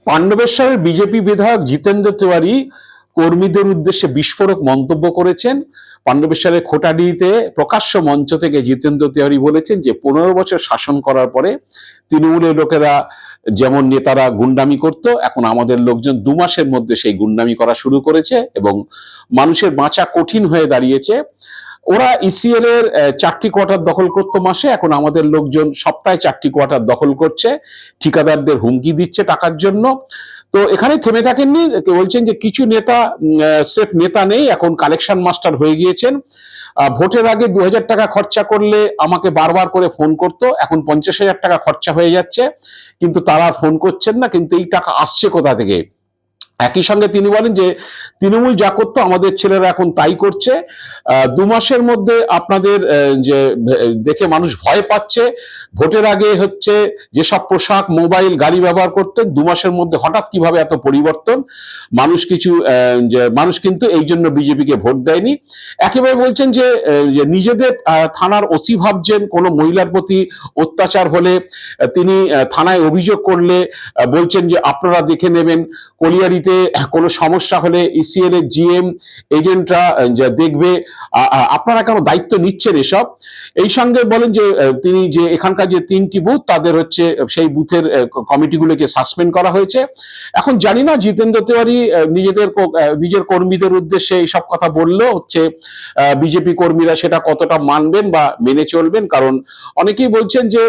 পাণ্ডবেশ্বরের BJP বিধায়ক জিতেন্দ্র তিওয়ারি কর্মীদের উদ্দেশ্যে বিস্ফোরক মন্তব্য করেছেন। পাণ্ডবেশ্বরের খোটাডিতে প্রকাশ্য মঞ্চ থেকে জিতেন্দ্র তিওয়ারি বলেছেন যে 15 বছর শাসন করার পরে তৃণমূলের লোকেরা যেমন নেতারা গুন্ডামি করত, এখন আমাদের লোকজন 2 মাসের মধ্যে সেই গুন্ডামি করা শুরু করেছে এবং মানুষের বাঁচা কঠিন হয়ে দাঁড়িয়েছে। ওরা ইসিএল এর 4টি কোয়ার্টার দখল করতো মাসে, এখন আমাদের লোকজন সপ্তাহে 4টি কোয়ার্টার দখল করছে, ঠিকাদারদের হুমকি দিচ্ছে টাকার জন্য। তো এখানে থেমে থাকেননি, বলছেন যে কিছু নেতা সেফ নেতা নেই, এখন কালেকশন মাস্টার হয়ে গিয়েছেন। ভোটের আগে 2000 টাকা খরচা করলে আমাকে বারবার করে ফোন করতো, এখন 50,000 টাকা খরচা হয়ে যাচ্ছে, কিন্তু তারা ফোন করছেন না। কিন্তু এই টাকা আসছে কোথা থেকে? একই সঙ্গে তিনি বলেন যে তৃণমূল যা করতো আমাদের ছেলেরা এখন তাই করছে। 2 মাসের মধ্যে আপনাদের যে দেখে মানুষ ভয় পাচ্ছে। ভোটের আগে হচ্ছে যেসব পোশাক, মোবাইল, গাড়ি ব্যবহার করতেন, 2 মাসের মধ্যে হঠাৎ কিভাবে এত পরিবর্তন? মানুষ কিন্তু এই জন্য বিজেপিকে ভোট দেয়নি। একেবারে বলছেন যে নিজেদের থানার ওসি ভাবছেন, কোনো মহিলার প্রতি অত্যাচার হলে তিনি থানায় অভিযোগ করলে বলছেন যে আপনারা দেখে নেবেন। কলিয়ারিতে কোনো সমস্যা হলে ইসিএল এর জিএম এজেন্টরা দেখবে, আপনারা কেন দায়িত্ব নিচ্ছেন এসব? এই সঙ্গে বলেন যে তিনি যে এখানকার যে 3টি বুথ, তাদের হচ্ছে সেই বুথের কমিটিগুলোকে সাসপেন্ড করা হয়েছে। এখন জানি না জিতেন্দ্র তিওয়ারি নিজের কর্মীদের উদ্দেশ্যে এইসব কথা বললেও হচ্ছে বিজেপি কর্মীরা সেটা কতটা মানবেন বা মেনে চলবেন। কারণ অনেকেই বলছেন যে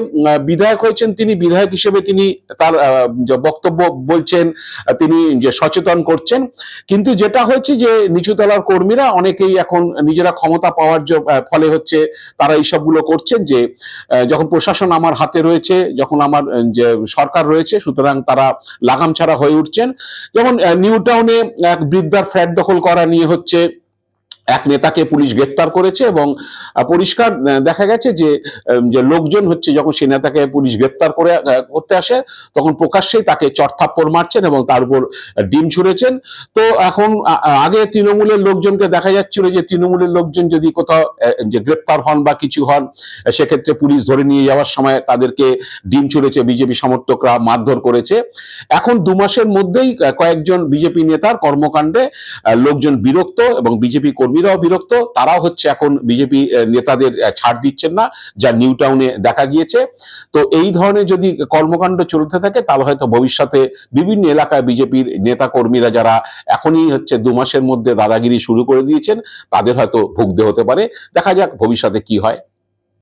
বিধায়ক হয়েছেন তিনি, বিধায়ক হিসেবে তিনি তার বক্তব্য বলছেন, তিনি যে সচেতন করছেন, কিন্তু যেটা হচ্ছে যে নিচুতলার কর্মীরা অনেকেই এখন নিজেরা ক্ষমতা পাওয়ার ফলে হচ্ছে তারা এইসবগুলো করছেন যে যখন প্রশাসন আমার হাতে রয়েছে, যখন আমার যে সরকার রয়েছে, সুতরাং তারা লাগাম ছাড়া হয়ে উঠছেন। যেমন নিউ টাউনে এক বৃদ্ধার ফ্ল্যাট দখল করা নিয়ে হচ্ছে এক নেতাকে পুলিশ গ্রেপ্তার করেছে এবং পরিষ্কার দেখা গেছে যে লোকজন হচ্ছে যখন সে নেতাকে পুলিশ গ্রেপ্তার করতে আসে, তখন প্রকাশ্যেই তাকে চড়থাপ্পড় মারছেন এবং তার উপর ডিম ছুঁড়েছেন। তো এখন আগে তৃণমূলের লোকজনকে দেখা যাচ্ছিল যে তৃণমূলের লোকজন যদি কোথাও যে গ্রেপ্তার হন বা কিছু হন, সেক্ষেত্রে পুলিশ ধরে নিয়ে যাওয়ার সময় তাদেরকে ডিম ছুঁড়েছে, বিজেপি সমর্থকরা মারধর করেছে। এখন 2 মাসের মধ্যেই কয়েকজন বিজেপি নেতার কর্মকাণ্ডে লোকজন বিরক্ত এবং বিজেপি কর্মীরাও বিরক্ত। তারাও হচ্ছে এখন বিজেপি নেতাদের ছাড় দিচ্ছেন না, যা নিউ টাউনে দেখা গিয়েছে। তো এই ধরনের যদি কর্মকাণ্ড চলতে থাকে, তাহলে হয়তো ভবিষ্যতে বিভিন্ন এলাকায় বিজেপির নেতা কর্মীরা যারা এখনই হচ্ছে 2 মাসের মধ্যে দাদাগিরি শুরু করে দিয়েছেন, তাদের হয়তো ভুগতে হতে পারে। দেখা যাক ভবিষ্যতে কি হয়।